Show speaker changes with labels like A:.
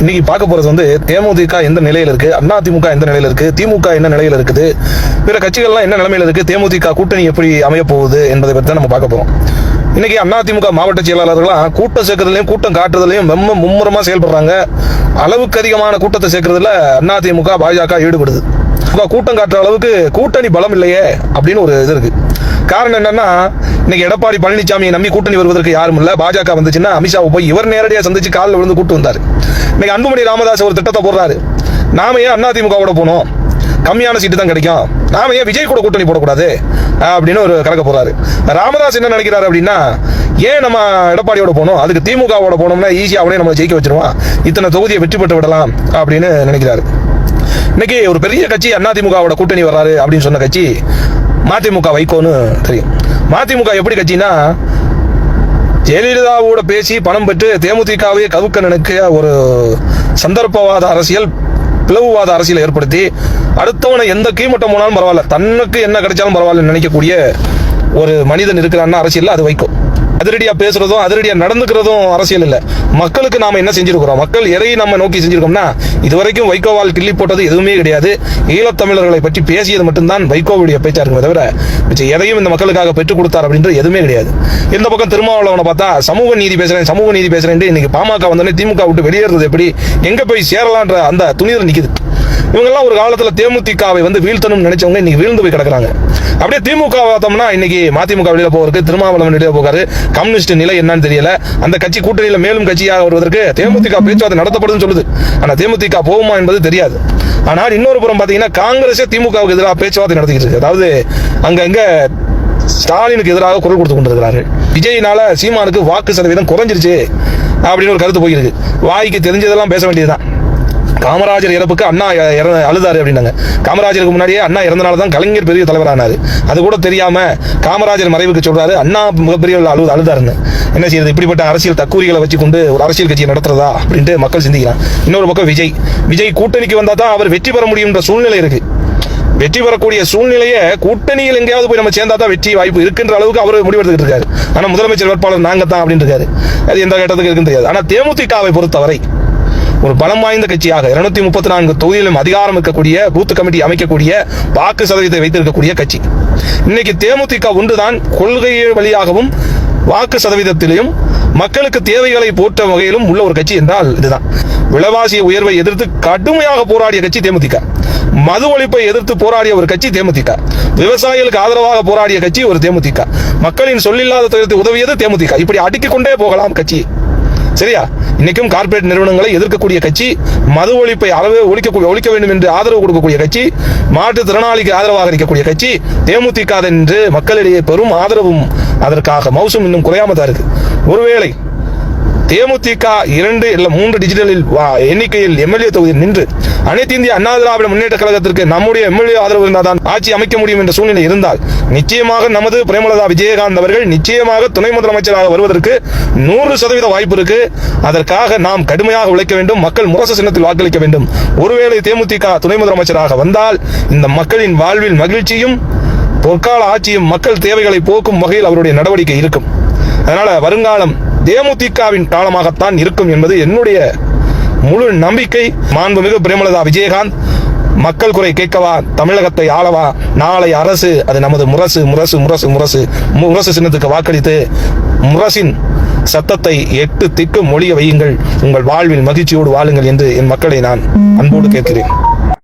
A: இன்னைக்கு பார்க்க போறது வந்து தேமுதிக எந்த நிலையில இருக்கு, அதிமுக எந்த நிலையில இருக்கு, திமுக என்ன நிலையில இருக்குது, பிற கட்சிகள்லாம் என்ன நிலைமையில இருக்கு, தேமுதிக கூட்டணி எப்படி அமைய போகுது என்பதை பற்றி தான் நம்ம பார்க்க போறோம். இன்னைக்கு அதிமுக மாவட்ட செயலாளர்கள்லாம் கூட்டம் சேர்க்கறதுலையும் கூட்டம் காட்டுறதுலையும் ரொம்ப மும்முரமா செயல்படுறாங்க. அளவுக்கு அதிகமான கூட்டத்தை சேர்க்கறதுல அதிமுக பாஜக ஈடுபடுது. கூட்டம் காட்டுற அளவுக்கு கூட்டணி பலம் இல்லையே அப்படின்னு ஒரு இது இருக்கு. காரணம் என்னன்னா, இன்னைக்கு எடப்பாடி பழனிசாமியை நம்பி கூட்டணி வருவதற்கு யாரும் இல்ல. பாஜக வந்துச்சுன்னா அமித்ஷாவை போய் இவர் நேரடியாக சந்திச்சு காலில் விழுந்து கூட்டு வந்தாரு. இன்னைக்கு அன்புமணி ராமதாஸ் ஒரு திட்டத்தை போடுறாரு. நாம ஏன் அதிமுகவோட போனோம், கம்மியான சீட்டு தான் கிடைக்கும், நாம ஏன் விஜய் கூட கூட்டணி போடக்கூடாது அப்படின்னு ஒரு கணக்க போறாரு. ராமதாஸ் என்ன நினைக்கிறாரு அப்படின்னா, ஏன் நம்ம எடப்பாடியோட போனோம், அதுக்கு திமுகவோட போனோம்னா ஈஸியா அவனே நம்ம ஜெயிக்க வச்சிருவான், இத்தனை தொகுதியை வெற்றி பெற்று விடலாம் அப்படின்னு நினைக்கிறாரு. இன்னைக்கு ஒரு பெரிய கட்சி அதிமுகவோட கூட்டணி வர்றாரு அப்படின்னு சொன்ன கட்சி மதிமுக. வைகோன்னு தெரியும். மதிமுக எப்படி கட்சினா, ஜெயலலிதாவோட பேசி பணம் பெற்று தேமுதிகவே கவுக்க நினைக்க ஒரு சந்தர்ப்பவாத அரசியல், பிளவுவாத அரசியல் ஏற்படுத்தி அடுத்தவனை எந்த கீழ்மட்டம் போனாலும் பரவாயில்ல, தன்னுக்கு என்ன கிடைச்சாலும் பரவாயில்ல நினைக்கக்கூடிய ஒரு மனிதன் இருக்கிறான்னா அரசியல் அது வைகோ. அதிரடியா பேசுறதும் அதிரடியா நடந்துக்கிறதும் அரசியல் இல்ல. மக்களுக்கு நாம என்ன செஞ்சிருக்கிறோம், மக்கள் எதை நம்ம நோக்கி செஞ்சிருக்கோம்னா, இதுவரைக்கும் வைகோவால் கிள்ளி போட்டது எதுவுமே கிடையாது. ஈழத்தமிழர்களை பற்றி பேசியது மட்டும்தான் வைகோவுடைய பேச்சா இருக்குமே தவிர எதையும் இந்த மக்களுக்காக பெற்றுக் கொடுத்தார் அப்படின்றது எதுவுமே கிடையாது. இந்த பக்கம் திருமாவளவனை பார்த்தா சமூக நீதி பேசுறேன் இன்னைக்கு பாமக வந்தோடனே திமுக விட்டு வெளியேறது எப்படி, எங்க போய் சேரலான்ற அந்த துணியில் நிக்குது. இவங்கெல்லாம் ஒரு காலத்துல தேமுதிகவை வந்து வீழ்த்தணும் நினைச்சவங்க இன்னைக்கு வீழ்ந்து போய் கிடக்குறாங்க. அப்படியே திமுக பார்த்தோம்னா இன்னைக்கு மதிமுக வெளியில போவதற்கு, திருமாவளவன் வெளியில போகாரு, கம்யூனிஸ்ட் நிலை என்னன்னு தெரியல. அந்த கட்சி கூட்டணியில மேலும் கட்சியாக வருவதற்கு தேமுதிக பேச்சுவார்த்தை நடத்தப்படுதுன்னு சொல்லுது. ஆனா தேமுதிக போகுமா என்பது தெரியாது. ஆனால் இன்னொரு புறம் பாத்தீங்கன்னா, காங்கிரஸே திமுகவுக்கு எதிராக பேச்சுவார்த்தை நடத்திக்கிட்டு இருக்கு. அதாவது அங்கங்க ஸ்டாலினுக்கு எதிராக குரல் கொடுத்து கொண்டிருக்கிறார்கள். விஜயினால சீமானுக்கு வாக்கு சதவீதம் குறைஞ்சிருச்சு அப்படின்னு ஒரு கருத்து போயிருக்கு. வாய்க்கு தெரிஞ்சதெல்லாம் பேச வேண்டியதுதான். காமராஜர் இறப்புக்கு அண்ணா அழுதாரு அப்படின்னாங்க. காமராஜருக்கு முன்னாடியே அண்ணா இறந்தனால தான் கலைஞர் பெரிய தலைவரானாரு. அது கூட தெரியாம காமராஜர் மறைவுக்கு சொல்றாரு அண்ணா மிகப்பெரிய அழுதாருன்னு. என்ன செய்யறது, இப்படிப்பட்ட அரசியல் தக்கூரிகளை வச்சு கொண்டு ஒரு அரசியல் கட்சியை நடத்துறதா அப்படின்ட்டு மக்கள் சிந்திக்கிறான். இன்னொரு பக்கம் விஜய் கூட்டணிக்கு வந்தா தான் அவர் வெற்றி பெற முடியும்ன்ற சூழ்நிலை இருக்கு. வெற்றி பெறக்கூடிய சூழ்நிலையை கூட்டணியில் எங்கேயாவது போய் நம்ம சேர்ந்தா தான் வெற்றி வாய்ப்பு இருக்குன்ற அளவுக்கு அவர் முடிவெடுத்துட்டு இருக்காரு. ஆனா முதலமைச்சர் வேட்பாளர் நாங்க தான் அப்படின்னு இருக்காரு. அது எந்த கட்டத்துக்கு இருக்குன்னு தெரியாது. ஆனா தேமுதிகவை பொறுத்தவரை ஒரு பலம் வாய்ந்த கட்சியாக 234 தொகுதியிலும் அதிகாரம் இருக்கக்கூடிய, பூத் கமிட்டி அமைக்கக்கூடிய, வாக்கு சதவீதத்தை வைத்திருக்கக்கூடிய கட்சி. இன்னைக்கு தேமுதிக ஒன்றுதான் கொள்கை வழியாகவும் வாக்கு சதவீதத்திலையும் மக்களுக்கு தேவைகளை போற்ற வகையிலும் உள்ள ஒரு கட்சி என்றால் இதுதான். விலைவாசி உயர்வை எதிர்த்து கடுமையாக போராடிய கட்சி தேமுதிக. மது ஒழிப்பை எதிர்த்து போராடிய ஒரு கட்சி தேமுதிக. விவசாயிகளுக்கு ஆதரவாக போராடிய கட்சி ஒரு தேமுதிக. மக்களின் சொல்லில்லாத துயரத்தை உதவியது தேமுதிக. இப்படி அடுக்கிக் கொண்டே போகலாம் கட்சி. சரியா? இன்னைக்கும் கார்பரேட் நிறுவனங்களை எதிர்க்கக்கூடிய கட்சி, மது ஒழிப்பை அளவு ஒழிக்க வேண்டும் என்று ஆதரவு கொடுக்கக்கூடிய கட்சி, மாற்றுத்திறனாளிக்கு ஆதரவாக இருக்கக்கூடிய கட்சி தேமுதிக என்று மக்களிடையே பெரும் ஆதரவும் அதற்காக மவுசும் இன்னும் குறையாம தான் இருக்கு. ஒருவேளை தேமுதிக 2 இல்ல 3 டிஜிட்டலில் எண்ணிக்கையில் எம்எல்ஏ தொகுதியில் நின்று அனைத்து இந்திய அண்ணா திராவிட முன்னேற்ற கழகத்திற்கு நம்முடைய எம்எல்ஏ ஆதரவு இருந்தால்தான் ஆட்சி அமைக்க முடியும் என்ற சூழ்நிலை இருந்தால் நிச்சயமாக நமது பிரேமலதா விஜயகாந்த் அவர்கள் நிச்சயமாக துணை முதலமைச்சராக வருவதற்கு 100% வாய்ப்பு இருக்கு. அதற்காக நாம் கடுமையாக உழைக்க வேண்டும். மக்கள் முரசு சின்னத்தில் வாக்களிக்க வேண்டும். ஒருவேளை தேமுதிக துணை முதலமைச்சராக வந்தால் இந்த மக்களின் வாழ்வில் மகிழ்ச்சியும் பொற்கால ஆட்சியும் மக்கள் தேவைகளை போக்கும் வகையில் அவருடைய நடவடிக்கை இருக்கும். அதனால வருங்காலம் தேமுதிகவின் காலமாகத்தான் இருக்கும் என்பது என்னுடைய முழு நம்பிக்கை. மாண்புமிகு பிரேமலதா விஜயகாந்த் மக்கள் குறை கேட்கவா, தமிழகத்தை ஆளவா, நாளை அரசு அது நமது முரசு முரசு முரசு முரசு முரசு சின்னத்துக்கு வாக்களித்து முரசின் சத்தத்தை 8 திக்கு மொழிய வையுங்கள். உங்கள் வாழ்வில் மகிழ்ச்சியோடு வாழுங்கள் என்று என் மக்களை நான் அன்போடு கேட்கிறேன்.